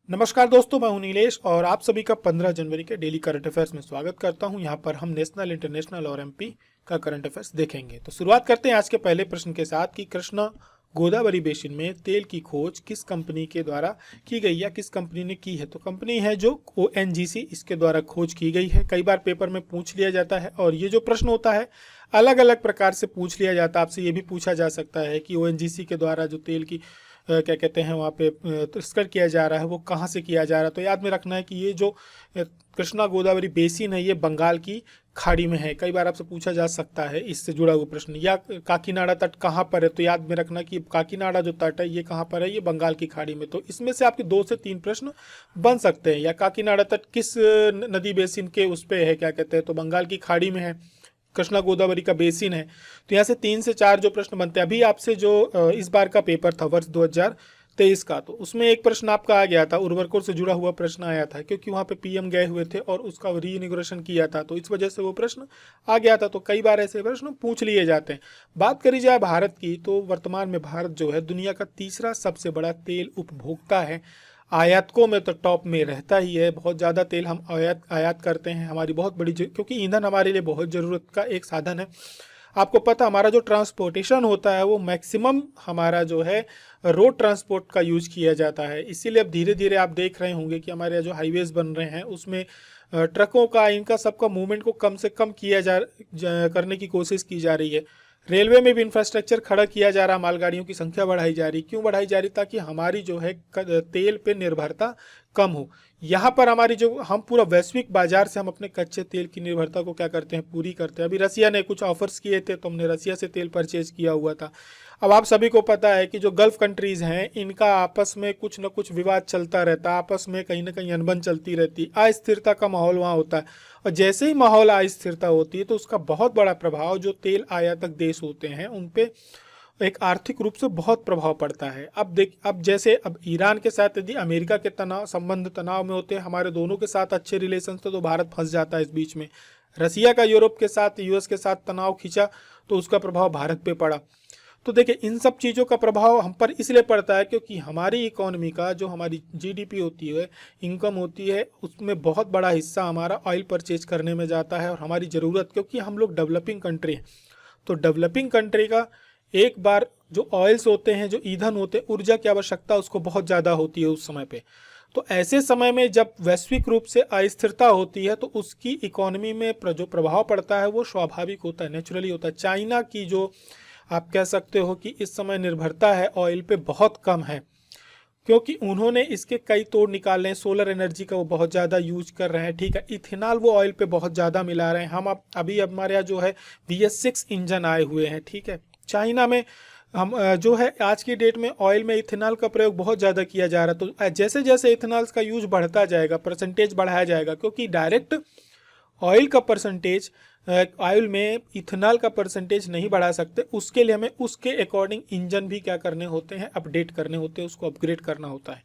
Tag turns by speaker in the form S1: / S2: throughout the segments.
S1: नमस्कार दोस्तों, मैं हूं नीलेश और आप सभी का 15 जनवरी के डेली करंट अफेयर्स में स्वागत करता हूं। यहां पर हम नेशनल, इंटरनेशनल और एमपी का करंट अफेयर्स देखेंगे। तो शुरुआत करते हैं आज के पहले प्रश्न के साथ कि कृष्णा गोदावरी बेसिन में तेल की खोज किस कंपनी के द्वारा की गई या किस कंपनी ने की है। तो कंपनी है जो ओएनजीसी, इसके द्वारा खोज की गई है। कई बार पेपर में पूछ लिया जाता है और ये जो प्रश्न होता है अलग अलग प्रकार से पूछ लिया जाता है। आपसे ये भी पूछा जा सकता है कि ओएनजीसी के द्वारा जो तेल की क्या कहते हैं वहाँ पे तस्कर किया जा रहा है वो कहाँ से किया जा रहा है। तो याद में रखना है कि ये जो कृष्णा गोदावरी बेसिन है ये बंगाल की खाड़ी में है। कई बार आपसे पूछा जा सकता है इससे जुड़ा हुआ प्रश्न, या काकीनाडा तट कहाँ पर है। तो याद में रखना कि काकीनाडा जो तट है ये कहाँ पर है, ये बंगाल की खाड़ी में। तो इसमें से आपके 2 से 3 प्रश्न बन सकते हैं। या काकीनाडा तट किस नदी बेसिन के उस पे है, क्या कहते हैं, तो बंगाल की खाड़ी में है, कृष्णा गोदावरी का बेसिन है। तो यहाँ से 3 से 4 जो प्रश्न बनते हैं। अभी आपसे जो इस बार का पेपर था वर्ष 2023 का, तो उसमें एक प्रश्न आपका आ गया था, उर्वरकों से जुड़ा हुआ प्रश्न आया था, क्योंकि वहाँ पे पीएम गए हुए थे और उसका रीइनॉग्रेशन किया था, तो इस वजह से वो प्रश्न आ गया था। तो कई बार ऐसे प्रश्न पूछ लिए जाते हैं। बात करी जाए भारत की, तो वर्तमान में भारत जो है दुनिया का तीसरा सबसे बड़ा तेल उपभोक्ता है। आयातकों में तो टॉप में रहता ही है। बहुत ज़्यादा तेल हम आयात करते हैं। हमारी बहुत बड़ी क्योंकि ईंधन हमारे लिए बहुत ज़रूरत का एक साधन है। आपको पता, हमारा जो ट्रांसपोर्टेशन होता है वो मैक्सिमम हमारा जो है रोड ट्रांसपोर्ट का यूज किया जाता है। इसीलिए अब धीरे धीरे आप देख रहे होंगे कि हमारे यहाँ जो हाईवेज बन रहे हैं उसमें ट्रकों का, इनका सबका मूवमेंट को कम से कम करने की कोशिश की जा रही है। रेलवे में भी इंफ्रास्ट्रक्चर खड़ा किया जा रहा, मालगाड़ियों की संख्या बढ़ाई जा रही। क्यों बढ़ाई जा रही? ताकि हमारी जो है तेल पे निर्भरता कम हो। यहाँ पर हमारी जो हम पूरा वैश्विक बाजार से हम अपने कच्चे तेल की निर्भरता को क्या करते हैं, पूरी करते हैं। अभी रसिया ने कुछ ऑफर्स किए थे तो हमने रसिया से तेल परचेज किया हुआ था। अब आप सभी को पता है कि जो गल्फ कंट्रीज हैं इनका आपस में कुछ न कुछ विवाद चलता रहता है, आपस में कहीं ना कहीं अनबन चलती रहती, अस्थिरता का माहौल वहाँ होता है। और जैसे ही माहौल अस्थिरता होती है तो उसका बहुत बड़ा प्रभाव जो तेल आयातक देश होते हैं उन पे एक आर्थिक रूप से बहुत प्रभाव पड़ता है। अब जैसे अब ईरान के साथ यदि अमेरिका के तनाव में होते हैं, हमारे दोनों के साथ अच्छे रिलेशन थे, तो भारत फंस जाता है इस बीच में। रसिया का यूरोप के साथ, यूएस के साथ तनाव खींचा तो उसका प्रभाव भारत पे पड़ा। तो देखिए, इन सब चीज़ों का प्रभाव हम पर इसलिए पड़ता है क्योंकि हमारी इकोनॉमी का जो हमारी जीडीपी होती है, इनकम होती है, उसमें बहुत बड़ा हिस्सा हमारा ऑयल परचेज करने में जाता है। और हमारी ज़रूरत, क्योंकि हम लोग डेवलपिंग कंट्री हैं, तो डेवलपिंग कंट्री का एक बार जो ऑयल्स होते हैं, जो ईंधन होते हैं, ऊर्जा की आवश्यकता उसको बहुत ज़्यादा होती है उस समय पे। तो ऐसे समय में जब वैश्विक रूप से अस्थिरता होती है तो उसकी इकोनॉमी में जो प्रभाव पड़ता है वो स्वाभाविक होता है, नेचुरली होता है। चाइना की जो आप कह सकते हो कि इस समय निर्भरता है ऑयल पे बहुत कम है, क्योंकि उन्होंने इसके कई तोड़ निकाले हैं। सोलर एनर्जी का वो बहुत ज़्यादा यूज कर रहे हैं, ठीक है। इथेनॉल वो ऑयल पे बहुत ज़्यादा मिला रहे हैं। हम अभी हमारे यहाँ जो है VS6 इंजन आए हुए हैं, ठीक है। चाइना में हम जो है आज की डेट में ऑयल में इथेनॉल का प्रयोग बहुत ज़्यादा किया जा रहा है। तो जैसे जैसे इथेनॉल का यूज बढ़ता जाएगा, परसेंटेज बढ़ाया जाएगा, क्योंकि डायरेक्ट ऑयल का परसेंटेज, ऑयल में इथेनॉल का परसेंटेज नहीं बढ़ा सकते। उसके लिए हमें उसके अकॉर्डिंग इंजन भी क्या करने होते हैं, अपडेट करने होते हैं, उसको अपग्रेड करना होता है।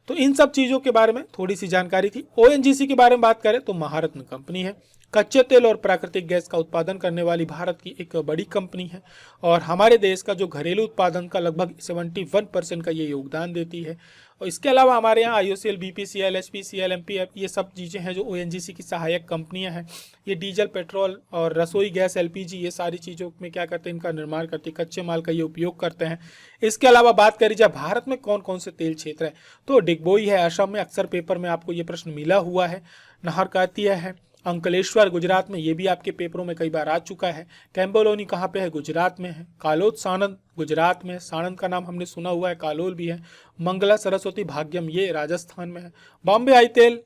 S1: तो इन सब चीज़ों के बारे में थोड़ी सी जानकारी थी। ओएनजीसी के बारे में बात करें तो महारत्न कंपनी है। कच्चे तेल और प्राकृतिक गैस का उत्पादन करने वाली भारत की एक बड़ी कंपनी है और हमारे देश का जो घरेलू उत्पादन का लगभग 71% का ये योगदान देती है। और इसके अलावा हमारे यहाँ IOCL, BPCL, HPCL, MPF, ये सब चीज़ें हैं जो ओएनजीसी की सहायक कंपनियां हैं। ये डीजल, पेट्रोल और रसोई गैस, LPG, ये सारी चीज़ों में क्या करते हैं, इनका निर्माण करते हैं, कच्चे माल का ये उपयोग करते हैं। इसके अलावा बात करी जाए भारत में कौन कौन से तेल क्षेत्र है, तो डिगबोई है असम में, अक्सर पेपर में आपको ये प्रश्न मिला हुआ है। नाहरकटिया है अंकलेश्वर गुजरात में, ये भी आपके पेपरों में कई बार आ चुका है। कैम्बोलोनी कहाँ पे है, गुजरात में है। कालोद सानंद गुजरात में, सानंद का नाम हमने सुना हुआ है, कालोल भी है। मंगला सरस्वती भाग्यम ये राजस्थान में है। बॉम्बे आई तेल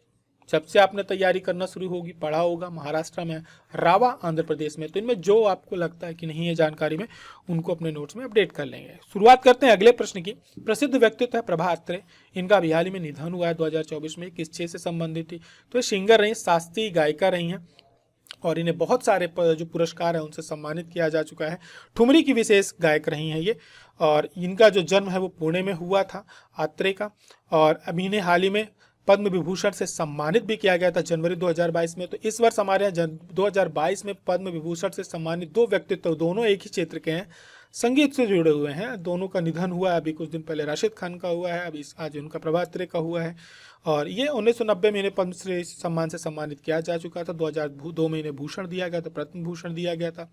S1: जब से आपने तैयारी करना शुरू होगी पढ़ा होगा, महाराष्ट्र में है। रावा आंध्र प्रदेश में। तो इनमें जो आपको लगता है कि नहीं है जानकारी में, उनको अपने नोट्स में अपडेट कर लेंगे। शुरुआत करते हैं अगले प्रश्न की। प्रसिद्ध व्यक्तित्व है प्रभा अत्रे, इनका अभी हाल ही में निधन हुआ है 2024 में। किस चीज से संबंधित थी, तो ये सिंगर रही, शास्त्रीय गायिका रही हैं और इन्हें बहुत सारे जो पुरस्कार हैं उनसे सम्मानित किया जा चुका है। ठुमरी की विशेष गायक रही हैं ये, और इनका जो जन्म है वो पुणे में हुआ था, आत्रे का। और अभी इन्हें हाल ही में पद्म विभूषण से सम्मानित भी किया गया था जनवरी 2022 में। तो इस वर्ष हमारे यहाँ 2022 में पद्म विभूषण से सम्मानित 2 व्यक्तित्व, दोनों एक ही क्षेत्र के हैं, संगीत से जुड़े हुए हैं। दोनों का निधन हुआ है, अभी कुछ दिन पहले राशिद खान का हुआ है, अभी आज उनका प्रभात तारे का हुआ है। और ये 1990 में इन्हें पद्मश्री सम्मान से सम्मानित किया जा चुका था। 2002 में इन्हें भूषण दिया गया था, पद्म भूषण दिया गया था।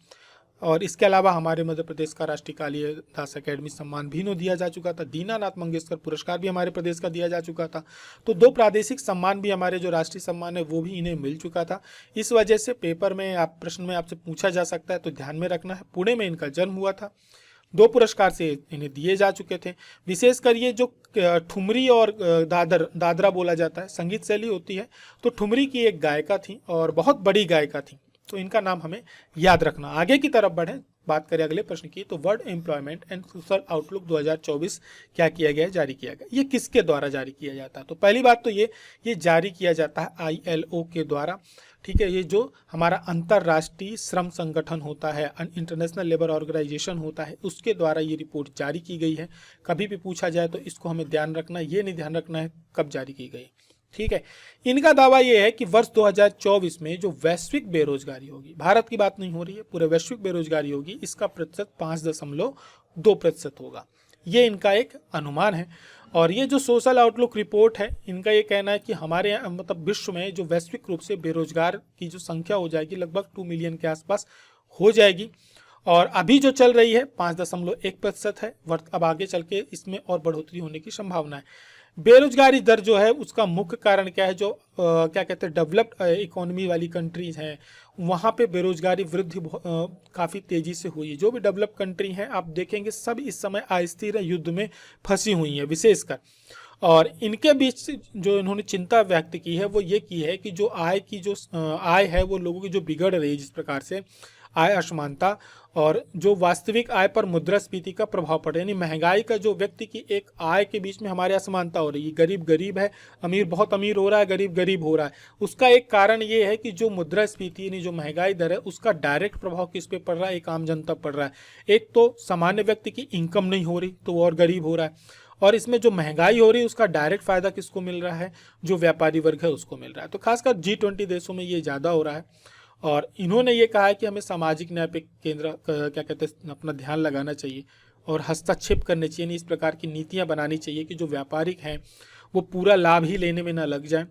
S1: और इसके अलावा हमारे मध्य प्रदेश का राष्ट्रीय कालिदास अकेडमी सम्मान भी इन्हें दिया जा चुका था। दीनानाथ मंगेशकर पुरस्कार भी हमारे प्रदेश का दिया जा चुका था। तो 2 प्रादेशिक सम्मान भी, हमारे जो राष्ट्रीय सम्मान है वो भी इन्हें मिल चुका था। इस वजह से पेपर में प्रश्न में आपसे पूछा जा सकता है, तो ध्यान में रखना है। पुणे में इनका जन्म हुआ था। 2 पुरस्कार से इन्हें दिए जा चुके थे। विशेषकर ये जो ठुमरी और दादरा बोला जाता है, संगीत शैली होती है, तो ठुमरी की एक गायिका थी और बहुत बड़ी गायिका थी, तो इनका नाम हमें याद रखना। आगे की तरफ बढ़ें, बात करें अगले प्रश्न की, तो world employment and social outlook 2024 क्या किया गया है, जारी किया गया। ये किसके द्वारा जारी किया जाता है? तो पहली बात तो ये जारी किया जाता है ILO के द्वारा। ठीक है, ये जो हमारा अंतर्राष्ट्रीय श्रम संगठन होता है, इंटरनेशनल लेबर ऑर्गेनाइजेशन होता है, उसके द्वारा ये रिपोर्ट जारी की गई है। कभी भी पूछा जाए तो इसको हमें ध्यान रखना, ये नहीं ध्यान रखना है कब जारी की गई। ठीक है, इनका दावा यह है कि वर्ष 2024 में जो वैश्विक बेरोजगारी होगी, भारत की बात नहीं हो रही है, पूरे वैश्विक बेरोजगारी होगी, इसका प्रतिशत 5.2% होगा। ये इनका एक अनुमान है। और ये जो सोशल आउटलुक रिपोर्ट है, इनका ये कहना है कि हमारे मतलब विश्व में जो वैश्विक रूप से बेरोजगार की जो संख्या हो जाएगी, लगभग 2 मिलियन के आसपास हो जाएगी। और अभी जो चल रही है 5.1% है। अब आगे चल के इसमें और बढ़ोतरी होने की संभावना है। बेरोजगारी दर जो है उसका मुख्य कारण क्या है? जो क्या कहते हैं, डेवलप्ड इकोनॉमी वाली कंट्रीज हैं, वहाँ पे बेरोजगारी वृद्धि काफ़ी तेज़ी से हुई है। जो भी डेवलप कंट्री हैं, आप देखेंगे सब इस समय अस्थिर युद्ध में फंसी हुई हैं विशेषकर। और इनके बीच जो इन्होंने चिंता व्यक्त की है वो ये की है कि जो आय है वो लोगों की जो बिगड़ रही है, जिस प्रकार से आय असमानता और जो वास्तविक आय पर मुद्रास्फीति का प्रभाव पड़ रहा है, यानी महंगाई का जो व्यक्ति की एक आय के बीच में हमारे असमानता हो रही है, गरीब गरीब है, अमीर बहुत अमीर हो रहा है, गरीब गरीब हो रहा है। उसका एक कारण ये है कि जो मुद्रास्फीति यानी जो महंगाई दर है उसका डायरेक्ट प्रभाव किस पे पड़ रहा है? एक आम जनता पड़ रहा है। एक तो सामान्य व्यक्ति की इनकम नहीं हो रही तो वो और गरीब हो रहा है, और इसमें जो महंगाई हो रही है उसका डायरेक्ट फायदा किसको मिल रहा है? जो व्यापारी वर्ग है उसको मिल रहा है। तो खासकर G20 देशों में ये ज़्यादा हो रहा है। और इन्होंने ये कहा है कि हमें सामाजिक न्याय पे केंद्र क्या कहते हैं अपना ध्यान लगाना चाहिए और हस्तक्षेप करने चाहिए, नहीं इस प्रकार की नीतियां बनानी चाहिए कि जो व्यापारिक हैं वो पूरा लाभ ही लेने में ना लग जाए।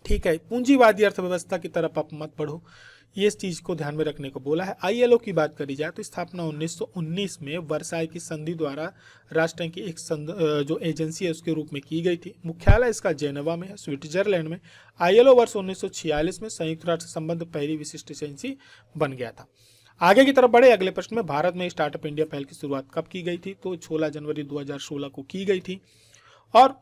S1: ठीक है, पूंजीवादी अर्थव्यवस्था की तरफ आप मत बढ़ो, ये इस चीज़ को ध्यान में रखने को बोला है। ILO की बात करी जाए तो स्थापना 1919 में वर्साई की संधि द्वारा राष्ट्र की एक जो एजेंसी है उसके रूप में की गई थी। मुख्यालय इसका जेनेवा में है, स्विट्जरलैंड में। ILO वर्ष 1946 में संयुक्त राष्ट्र संबंध पहली विशिष्ट एजेंसी बन गया था। आगे की तरफ बढ़े, अगले प्रश्न में भारत में स्टार्टअप इंडिया पहल की शुरुआत कब की गई थी? तो 16 जनवरी 2016 को की गई थी। और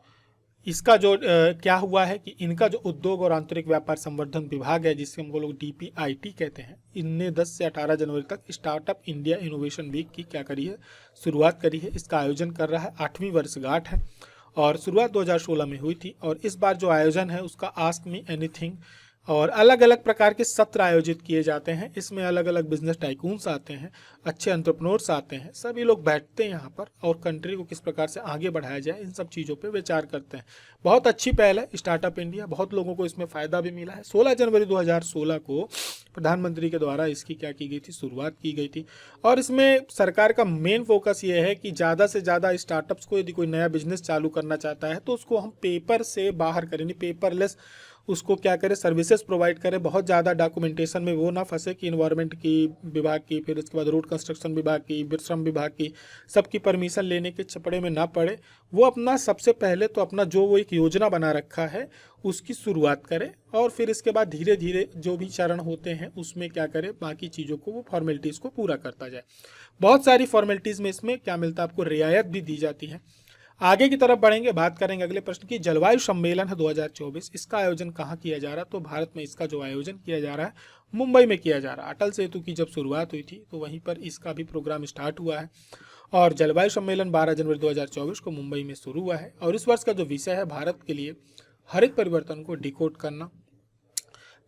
S1: इसका जो क्या हुआ है कि इनका जो उद्योग और आंतरिक व्यापार संवर्धन विभाग है, जिससे हम लोग DPIT कहते हैं, इनने 10 से 18 जनवरी तक स्टार्टअप इंडिया इनोवेशन वीक की क्या करी है? शुरुआत करी है। इसका आयोजन कर रहा है, 8वीं वर्षगांठ है और शुरुआत 2016 में हुई थी। और इस बार जो आयोजन है उसका आस्क मी एनीथिंग और अलग अलग प्रकार के सत्र आयोजित किए जाते हैं। इसमें अलग अलग बिजनेस टाइकून्स आते हैं, अच्छे एंटरप्रेन्योर्स आते हैं, सभी लोग बैठते हैं यहाँ पर और कंट्री को किस प्रकार से आगे बढ़ाया जाए इन सब चीज़ों पे विचार करते हैं। बहुत अच्छी पहल है स्टार्टअप इंडिया, बहुत लोगों को इसमें फ़ायदा भी मिला है। 16 जनवरी 2016 को प्रधानमंत्री के द्वारा इसकी क्या की गई थी? शुरुआत की गई थी। और इसमें सरकार का मेन फोकस ये है कि ज़्यादा से ज़्यादा स्टार्टअप्स को यदि कोई नया बिजनेस चालू करना चाहता है तो उसको हम पेपर से बाहर करें, यानी पेपरलेस उसको क्या करें, सर्विसेज प्रोवाइड करें। बहुत ज़्यादा डॉक्यूमेंटेशन में वो ना फंसे कि इन्वायरमेंट की विभाग की, फिर उसके बाद रोड कंस्ट्रक्शन विभाग की, श्रम विभाग की, सबकी परमिशन लेने के चपड़े में ना पड़े। वो अपना सबसे पहले तो अपना जो वो एक योजना बना रखा है उसकी शुरुआत करे और फिर इसके बाद धीरे धीरे जो भी चरण होते हैं उसमें क्या करे, बाकी चीज़ों को वो फॉर्मेलिटीज़ को पूरा करता जाए। बहुत सारी फॉर्मेलिटीज़ में इसमें क्या मिलता है आपको? रियायत भी दी जाती है। आगे की तरफ बढ़ेंगे, बात करेंगे अगले प्रश्न की। जलवायु सम्मेलन है 2024, इसका आयोजन कहाँ किया जा रहा है? तो भारत में इसका जो आयोजन किया जा रहा है मुंबई में किया जा रहा है। अटल सेतु की जब शुरुआत हुई थी तो वहीं पर इसका भी प्रोग्राम स्टार्ट हुआ है। और जलवायु सम्मेलन 12 जनवरी 2024 को मुंबई में शुरू हुआ है। और इस वर्ष का जो विषय है भारत के लिए हरित परिवर्तन को डिकोड करना।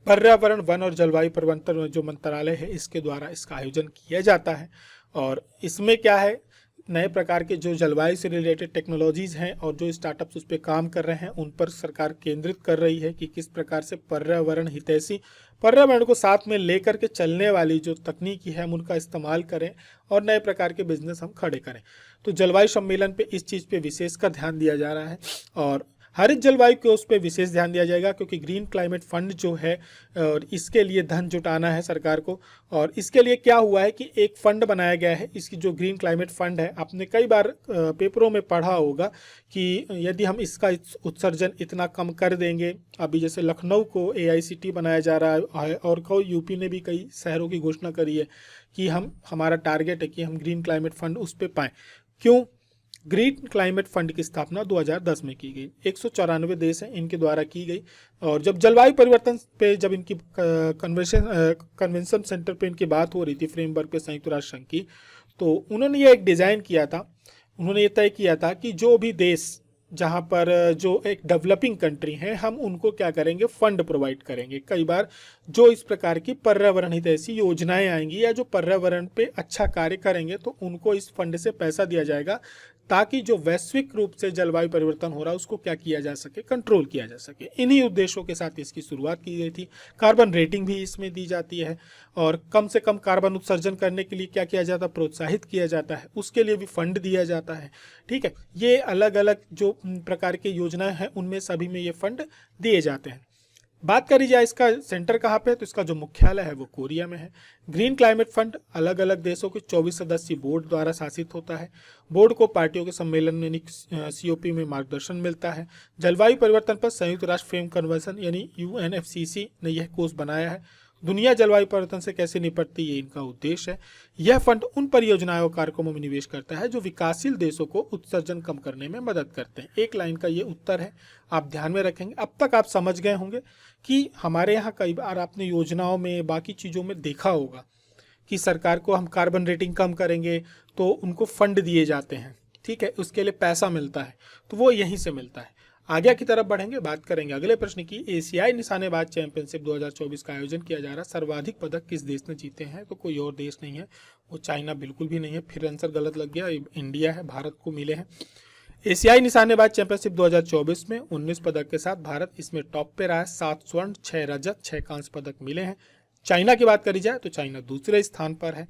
S1: पर्यावरण, वन और जलवायु परिवर्तन जो मंत्रालय है इसके द्वारा इसका आयोजन किया जाता है। और इसमें क्या है, नए प्रकार के जो जलवायु से रिलेटेड टेक्नोलॉजीज़ हैं और जो स्टार्टअप्स उस पर काम कर रहे हैं उन पर सरकार केंद्रित कर रही है कि किस प्रकार से पर्यावरण हितैषी, पर्यावरण को साथ में लेकर के चलने वाली जो तकनीकी है हम उनका इस्तेमाल करें और नए प्रकार के बिजनेस हम खड़े करें। तो जलवायु सम्मेलन पे इस चीज़ पे विशेष का ध्यान दिया जा रहा है और हरित जलवायु के उस पर विशेष ध्यान दिया जाएगा, क्योंकि ग्रीन क्लाइमेट फंड जो है और इसके लिए धन जुटाना है सरकार को। और इसके लिए क्या हुआ है कि एक फंड बनाया गया है, इसकी जो ग्रीन क्लाइमेट फंड है, आपने कई बार पेपरों में पढ़ा होगा कि यदि हम इसका उत्सर्जन इतना कम कर देंगे, अभी जैसे लखनऊ को AICT बनाया जा रहा है और यूपी ने भी कई शहरों की घोषणा करी है कि हमारा टारगेट है कि हम ग्रीन क्लाइमेट फंड उस पर पाएँ। क्यों? ग्रीन क्लाइमेट फंड की स्थापना 2010 में की गई, 194 देश हैं इनके द्वारा की गई। और जब जलवायु परिवर्तन पे जब इनकी कन्वेंशन सेंटर पे इनकी बात हो रही थी, फ्रेमवर्क पे संयुक्त राष्ट्र संघ की, तो उन्होंने ये एक डिज़ाइन किया था, उन्होंने ये तय किया था कि जो भी देश जहाँ पर जो एक डेवलपिंग कंट्री हैं हम उनको क्या करेंगे, फंड प्रोवाइड करेंगे। कई बार जो इस प्रकार की पर्यावरण हितैषी योजनाएं आएंगी या जो पर्यावरण पे अच्छा कार्य करेंगे तो उनको इस फंड से पैसा दिया जाएगा, ताकि जो वैश्विक रूप से जलवायु परिवर्तन हो रहा है उसको क्या किया जा सके, कंट्रोल किया जा सके। इन्हीं उद्देश्यों के साथ इसकी शुरुआत की गई थी। कार्बन रेटिंग भी इसमें दी जाती है और कम से कम कार्बन उत्सर्जन करने के लिए क्या किया जाता है, प्रोत्साहित किया जाता है, उसके लिए भी फंड दिया जाता है। ठीक है, ये अलग अलग जो प्रकार की योजनाएं हैं उनमें सभी में ये फंड दिए जाते हैं। बात करी जाए इसका सेंटर कहाँ पे है, तो इसका जो मुख्यालय है वो कोरिया में है। ग्रीन क्लाइमेट फंड अलग अलग देशों के 24 सदस्यीय बोर्ड द्वारा शासित होता है। बोर्ड को पार्टियों के सम्मेलन में COP में मार्गदर्शन मिलता है। जलवायु परिवर्तन पर संयुक्त राष्ट्र फ्रेम कन्वेंशन यानी UNFCCC ने यह कोष बनाया है। दुनिया जलवायु परिवर्तन से कैसे निपटती है, ये इनका उद्देश्य है। यह फंड उन परियोजनाओं कार्यक्रमों में निवेश करता है जो विकासशील देशों को उत्सर्जन कम करने में मदद करते हैं। एक लाइन का ये उत्तर है, आप ध्यान में रखेंगे। अब तक आप समझ गए होंगे कि हमारे यहाँ कई बार आपने योजनाओं में बाकी चीज़ों में देखा होगा कि सरकार को हम कार्बन रेटिंग कम करेंगे तो उनको फंड दिए जाते हैं, ठीक है, उसके लिए पैसा मिलता है, तो वो यहीं से मिलता है। आगे की तरफ बढ़ेंगे, बात करेंगे अगले प्रश्न की। एशियाई निशानेबाज चैंपियनशिप 2024 का आयोजन किया जा रहा है। सर्वाधिक पदक किस देश ने जीते हैं, तो कोई और देश नहीं है, वो चाइना बिल्कुल भी नहीं है। फिर आंसर गलत लग गया, इंडिया है, भारत को मिले हैं। एशियाई निशानेबाज चैंपियनशिप 2024 में 19 पदक के साथ भारत इसमें टॉप पे रहा है। 7 स्वर्ण, 6 रजत, 6 कांस्य पदक मिले हैं। चाइना की बात करी जाए तो चाइना दूसरे स्थान पर है,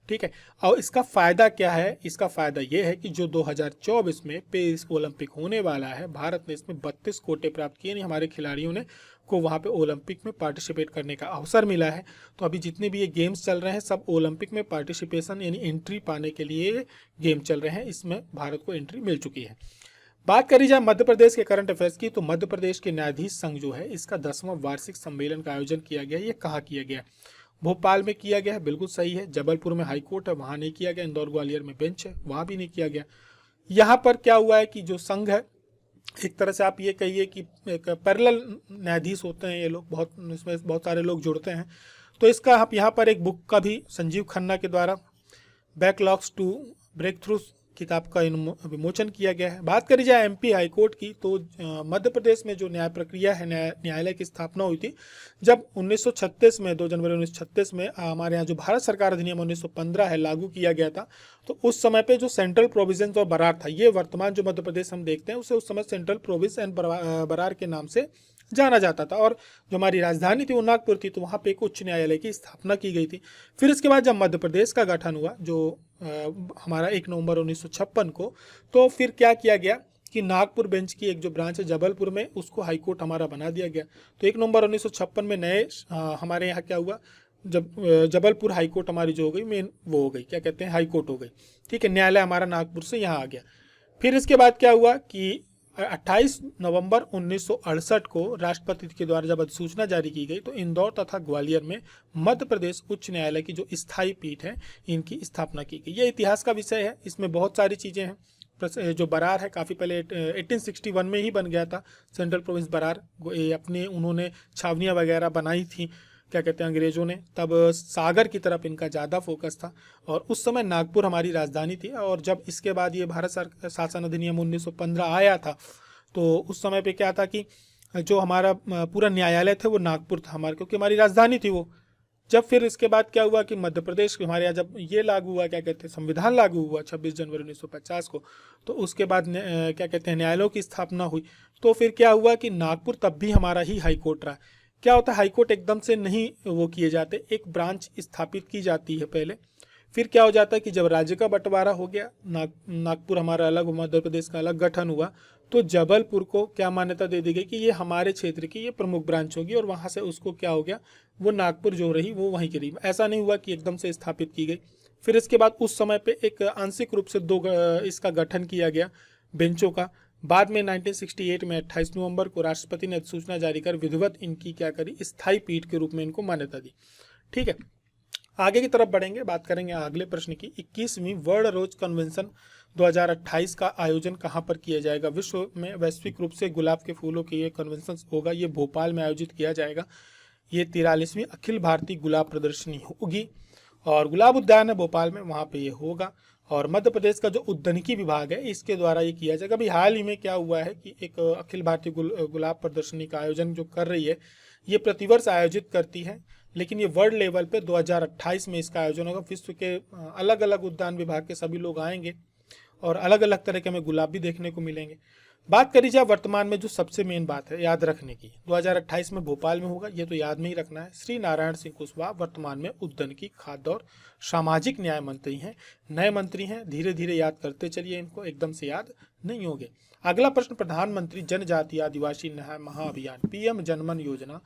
S1: ठीक है। और इसका फ़ायदा क्या है, इसका फ़ायदा ये है कि जो 2024 में पेरिस ओलंपिक होने वाला है, भारत ने इसमें 32 कोटे प्राप्त किए, यानी हमारे खिलाड़ियों ने को वहाँ पे ओलंपिक में पार्टिसिपेट करने का अवसर मिला है। तो अभी जितने भी ये गेम्स चल रहे हैं सब ओलंपिक में पार्टिसिपेशन यानी एंट्री पाने के लिए गेम चल रहे हैं, इसमें भारत को एंट्री मिल चुकी है। बात करी जाए मध्य प्रदेश के करंट अफेयर्स की, तो मध्य प्रदेश के न्यायाधीश संघ जो है इसका 10वां वार्षिक सम्मेलन का आयोजन किया गया। ये कहाँ किया गया? भोपाल में किया गया है, बिल्कुल सही है। जबलपुर में हाई कोर्ट है, वहाँ नहीं किया गया। इंदौर ग्वालियर में बेंच है, वहाँ भी नहीं किया गया। यहाँ पर क्या हुआ है कि जो संघ है, एक तरह से आप ये कहिए कि एक पैरेलल न्यायाधीश होते हैं ये लोग, बहुत इसमें बहुत सारे लोग जुड़ते हैं। तो इसका आप यहाँ पर एक बुक का भी संजीव खन्ना के द्वारा बैकलॉग्स टू ब्रेक थ्रू किताब का विमोचन किया गया है। बात करी जाए MP हाई कोर्ट की, तो मध्य प्रदेश में जो न्याय प्रक्रिया है, न्यायालय की स्थापना हुई थी जब 1936 में 2 जनवरी 1936 में हमारे यहाँ जो भारत सरकार अधिनियम 1915 है लागू किया गया था। तो उस समय पे जो सेंट्रल प्रोविजन और बरार था, ये वर्तमान जो मध्य प्रदेश हम देखते हैं उसे उस समय सेंट्रल प्रोविजन एंड बरार के नाम से जाना जाता था। और जो हमारी राजधानी थी वो नागपुर थी, तो वहाँ पे एक उच्च न्यायालय की स्थापना की गई थी। फिर इसके बाद जब मध्य प्रदेश का गठन हुआ जो हमारा 1 नवंबर 1956 को, तो फिर क्या किया गया कि नागपुर बेंच की एक जो ब्रांच है जबलपुर में, उसको हाईकोर्ट हमारा बना दिया गया। तो 1 नवंबर 1956 में नए हमारे यहाँ क्या हुआ, जब जबलपुर हाईकोर्ट हमारी जो हो गई मेन, वो हो गई, क्या कहते हैं, हाईकोर्ट हो गई, ठीक है। न्यायालय हमारा नागपुर से यहाँ आ गया। फिर इसके बाद क्या हुआ कि 28 नवंबर 1968 को राष्ट्रपति के द्वारा जब अधिसूचना जारी की गई, तो इंदौर तथा ग्वालियर में मध्य प्रदेश उच्च न्यायालय की जो स्थायी पीठ है इनकी स्थापना की गई। ये इतिहास का विषय है, इसमें बहुत सारी चीज़ें हैं। जो बरार है काफ़ी पहले 1861 में ही बन गया था सेंट्रल प्रोविंस बरार, अपने उन्होंने छावनियाँ वगैरह बनाई थी, क्या कहते हैं, अंग्रेज़ों ने। तब सागर की तरफ इनका ज़्यादा फोकस था और उस समय नागपुर हमारी राजधानी थी। और जब इसके बाद ये भारत शासन अधिनियम 1915 आया था, तो उस समय पे क्या था कि जो हमारा पूरा न्यायालय थे वो नागपुर था हमारा, क्योंकि हमारी राजधानी थी वो, जब फिर इसके बाद क्या हुआ कि मध्य प्रदेश हमारे यहाँ जब ये लागू हुआ, क्या कहते हैं, संविधान लागू हुआ 26 जनवरी 1950 को, तो उसके बाद क्या कहते हैं, न्यायालयों की स्थापना हुई। तो फिर क्या हुआ कि नागपुर तब भी हमारा ही हाई कोर्ट रहा। क्या होता है, हाई कोर्ट एकदम से नहीं वो किए जाते, एक ब्रांच स्थापित की जाती है पहले। फिर क्या हो जाता है कि जब राज्य का बंटवारा हो गया, नागपुर हमारा अलग, मध्य प्रदेश का अलग गठन हुआ, तो जबलपुर को क्या मान्यता दे दी गई कि ये हमारे क्षेत्र की ये प्रमुख ब्रांच होगी, और वहाँ से उसको क्या हो गया, वो नागपुर जो रही वो वहीं की रही। ऐसा नहीं हुआ कि एकदम से स्थापित की गई। फिर इसके बाद उस समय पे एक आंशिक रूप से इसका गठन किया गया बेंचों का। बाद में 1968 में 28 नवंबर को राष्ट्रपति ने अधिसूचना जारी कर विधिवत इनकी क्या करी, स्थायी पीठ के रूप में इनको मान्यता दी। ठीक है, आगे की तरफ बढ़ेंगे, बात करेंगे अगले प्रश्न की। 21वीं वर्ल्ड रोज कन्वेंशन 2028 का आयोजन कहाँ पर किया जाएगा? विश्व में वैश्विक रूप से गुलाब के फूलों की ये कन्वेंशन होगा, ये भोपाल में आयोजित किया जाएगा। ये 43वीं अखिल भारतीय गुलाब प्रदर्शनी होगी, और गुलाब उद्यान है भोपाल में, वहाँ पे ये होगा। और मध्य प्रदेश का जो उद्यानिकी विभाग है इसके द्वारा ये किया जाएगा। अभी हाल ही में क्या हुआ है कि एक अखिल भारतीय गुलाब प्रदर्शनी का आयोजन जो कर रही है, ये प्रतिवर्ष आयोजित करती है, लेकिन ये वर्ल्ड लेवल पे 2028 में इसका आयोजन होगा। विश्व के अलग अलग उद्यान विभाग के सभी लोग आएंगे, और अलग अलग तरह के हमें गुलाब भी देखने को मिलेंगे। बात करी जाए वर्तमान में जो सबसे मेन बात है याद रखने की, 2028 में भोपाल में होगा, ये तो याद में ही रखना है। श्री नारायण सिंह कुशवाहा वर्तमान में उद्यानिकी, खाद्य और सामाजिक न्याय मंत्री हैं, नए मंत्री हैं, धीरे धीरे याद करते चलिए, इनको एकदम से याद नहीं होंगे। अगला प्रश्न, प्रधानमंत्री जनजातीय आदिवासी न्याय महाअभियान पीएम जनमन योजना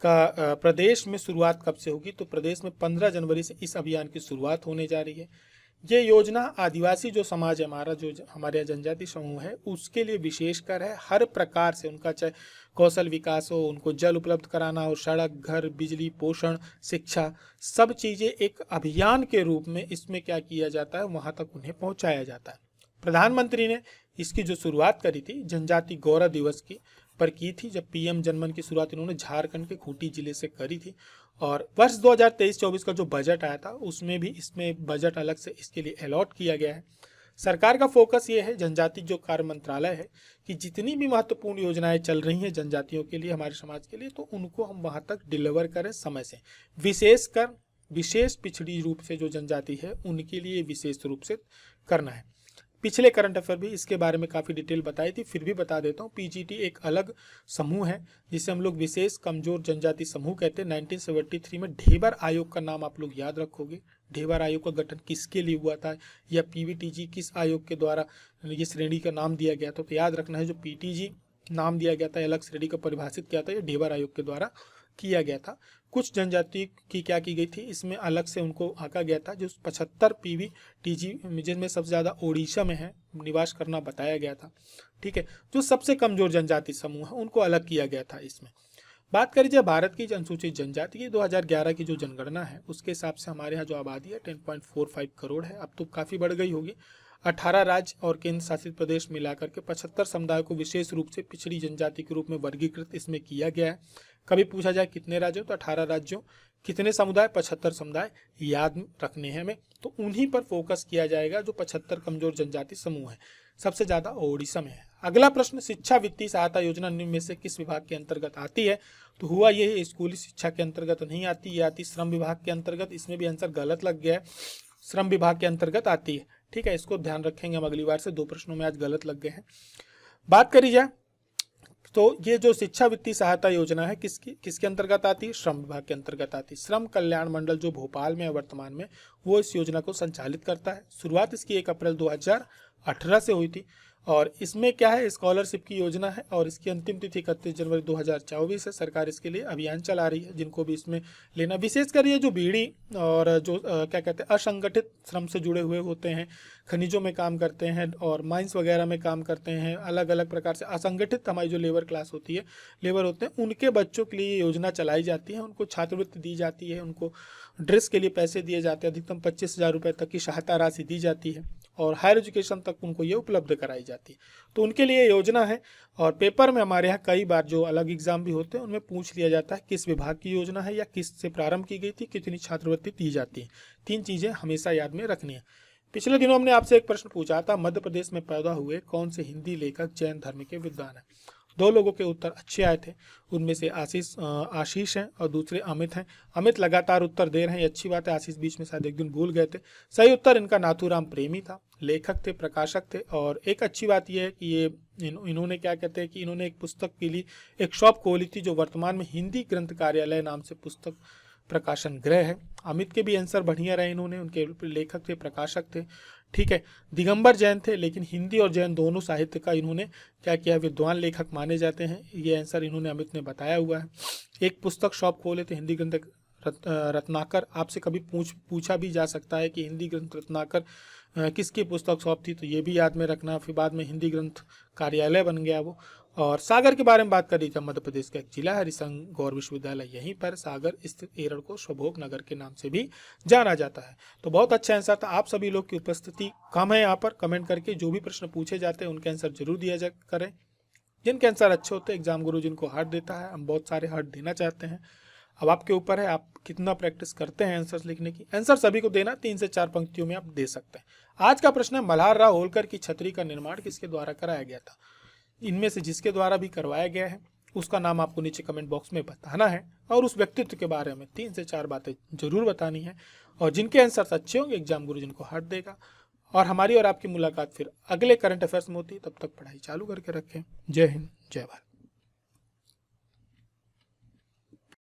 S1: का प्रदेश में शुरुआत कब से होगी? तो प्रदेश में 15 जनवरी से इस अभियान की शुरुआत होने जा रही है। ये योजना आदिवासी जो समाज है हमारा, जो हमारे जनजाति समूह है, उसके लिए विशेषकर है। हर प्रकार से उनका चाहे कौशल विकास हो, उनको जल उपलब्ध कराना हो, सड़क, घर, बिजली, पोषण, शिक्षा, सब चीज़ें एक अभियान के रूप में इसमें क्या किया जाता है, वहाँ तक उन्हें पहुँचाया जाता है। प्रधानमंत्री ने इसकी जो शुरुआत करी थी जनजाति गौरव दिवस की पर की थी, जब पीएम जनमन की शुरुआत इन्होंने झारखंड के खूंटी जिले से करी थी। और वर्ष 2023-24 का जो बजट आया था उसमें भी इसमें बजट अलग से इसके लिए अलॉट किया गया है। सरकार का फोकस ये है, जनजाति जो कार्य मंत्रालय है, कि जितनी भी महत्वपूर्ण योजनाएं चल रही हैं जनजातियों के लिए, हमारे समाज के लिए, तो उनको हम वहाँ तक डिलीवर करें समय से। विशेषकर विशेष पिछड़ी रूप से जो जनजाति है उनके लिए विशेष रूप से करना है। पिछले करंट अफेयर भी इसके बारे में काफ़ी डिटेल बताई थी, फिर भी बता देता हूँ। पीजीटी एक अलग समूह है जिसे हम लोग विशेष कमजोर जनजाति समूह कहते हैं। 1973 में ढेबर आयोग का नाम आप लोग याद रखोगे। ढेबर आयोग का गठन किसके लिए हुआ था, या पीवीटीजी किस आयोग के द्वारा ये श्रेणी का नाम दिया गया था? तो याद रखना है, जो पीटीजी नाम दिया गया था, अलग श्रेणी का परिभाषित किया था, ये ढेबर आयोग के द्वारा किया गया था। कुछ जनजाति की क्या की गई थी, इसमें अलग से उनको आंका गया था। जो 75 पीवीटीजी जिनमें सबसे ज़्यादा ओडिशा में है निवास करना बताया गया था। ठीक है, जो सबसे कमजोर जनजाति समूह है उनको अलग किया गया था इसमें। बात करी जाए भारत की अनुसूचित जनजाति की, 2011 की जो जनगणना है उसके हिसाब से हमारे यहाँ जो आबादी है 10.45 करोड़ है। अब तो काफ़ी बढ़ गई होगी। 18 राज्य और केंद्र शासित प्रदेश मिलाकर के 75 समुदायों को विशेष रूप से पिछड़ी जनजाति के रूप में वर्गीकृत इसमें किया गया है। कभी पूछा जाए कितने राज्यों, तो 18 राज्यों, कितने समुदाय, 75 समुदाय याद रखने हैं हमें। तो उन्हीं पर फोकस किया जाएगा जो 75 कमजोर जनजाति समूह है। सबसे ज़्यादा ओडिशा में है। अगला प्रश्न, शिक्षा वित्तीय सहायता योजना निम्न में से किस विभाग के अंतर्गत आती है? तो हुआ ये स्कूली शिक्षा के अंतर्गत नहीं आती, ये आती श्रम विभाग के अंतर्गत। इसमें भी आंसर गलत लग गया है, श्रम विभाग के अंतर्गत आती है। ठीक है, इसको ध्यान रखेंगे हम अगली बार से। 2 प्रश्नों में आज गलत लग गए हैं। बात करी जाए तो ये जो शिक्षा वित्तीय सहायता योजना है किसके अंतर्गत आती है? श्रम विभाग के अंतर्गत आती है। श्रम कल्याण मंडल जो भोपाल में है वर्तमान में, वो इस योजना को संचालित करता है। शुरुआत इसकी 1 अप्रैल 2018 से हुई थी, और इसमें क्या है, स्कॉलरशिप की योजना है, और इसकी अंतिम तिथि 31 जनवरी 2024 है। सरकार इसके लिए अभियान चला रही है, जिनको भी इसमें लेना, विशेषकर ये जो बीड़ी और जो क्या कहते हैं असंगठित श्रम से जुड़े हुए होते हैं, खनिजों में काम करते हैं और माइंस वगैरह में काम करते हैं, अलग अलग प्रकार से असंगठित हमारी जो लेबर क्लास होती है, लेबर होते हैं, उनके बच्चों के लिए ये योजना चलाई जाती है। उनको छात्रवृत्ति दी जाती है, उनको ड्रेस के लिए पैसे दिए जाते हैं, अधिकतम 25,000 रुपये तक की सहायता राशि दी जाती है, और हायर एजुकेशन तक उनको ये उपलब्ध कराई जाती है। तो उनके लिए योजना है। और पेपर में हमारे यहाँ कई बार जो अलग एग्जाम भी होते हैं उनमें पूछ लिया जाता है किस विभाग की योजना है या किस से प्रारंभ की गई थी, कितनी छात्रवृत्ति दी जाती है। 3 चीज़ें हमेशा याद में रखनी है। पिछले दिनों हमने आपसे एक प्रश्न पूछा था, मध्य प्रदेश में पैदा हुए कौन से हिंदी लेखक जैन धर्म के विद्वान हैं? 2 लोगों के उत्तर अच्छे आए थे, उनमें से आशीष हैं और दूसरे अमित हैं। अमित लगातार उत्तर दे रहे हैं, ये अच्छी बात है। आशीष बीच में शायद एक दिन भूल गए थे। सही उत्तर इनका नाथूराम प्रेमी था, लेखक थे, प्रकाशक थे। और एक अच्छी बात यह है कि ये इन्होंने क्या कहते हैं कि इन्होंने एक पुस्तक के लिए एक शॉप खोली थी जो वर्तमान में हिंदी ग्रंथ कार्यालय नाम से पुस्तक प्रकाशन गृह है। अमित के भी आंसर बढ़िया रहे, इन्होंने, उनके लेखक थे, प्रकाशक थे। ठीक है, दिगंबर जैन थे, लेकिन हिंदी और जैन दोनों साहित्य का इन्होंने क्या किया, विद्वान लेखक माने जाते हैं। ये आंसर इन्होंने अमित ने बताया हुआ है। एक पुस्तक शॉप खोले थे, हिंदी ग्रंथ रत्नाकर। आपसे कभी पूछा भी जा सकता है कि हिंदी ग्रंथ रत्नाकर किसकी पुस्तक शॉप थी, तो ये भी याद में रखना। फिर बाद में हिंदी ग्रंथ कार्यालय बन गया वो। और सागर के बारे में बात करी, मध्य प्रदेश का एक जिला है, हरिसंघ गौर विश्वविद्यालय यहीं पर सागर स्थित एरड़ को स्वभोग नगर के नाम से भी जाना जाता है। तो बहुत अच्छा आंसर था। आप सभी लोग की उपस्थिति कम है यहाँ पर, कमेंट करके जो भी प्रश्न पूछे जाते हैं उनके आंसर जरूर दिया जा करें। जिनके आंसर अच्छे होते हैं एग्जाम गुरु जिनको हार्ट देता है, हम बहुत सारे हार्ट देना चाहते हैं। अब आपके ऊपर है, आप कितना प्रैक्टिस करते हैं आंसर्स लिखने की। आंसर सभी को देना, 3 से 4 पंक्तियों में आप दे सकते हैं। आज का प्रश्न है, मल्हारराव होलकर की छतरी का निर्माण किसके द्वारा कराया गया था। इनमें से जिसके द्वारा भी करवाया गया है उसका नाम आपको नीचे कमेंट बॉक्स में बताना है और उस व्यक्तित्व के बारे में 3 से 4 बातें जरूर बतानी है। और जिनके आंसर अच्छे होंगे एग्जाम गुरु जिनको हार्ट देगा। और हमारी और आपकी मुलाकात फिर अगले करंट अफेयर्स में होती है। तब तक पढ़ाई चालू करके रखें। जय हिंद, जय भारत।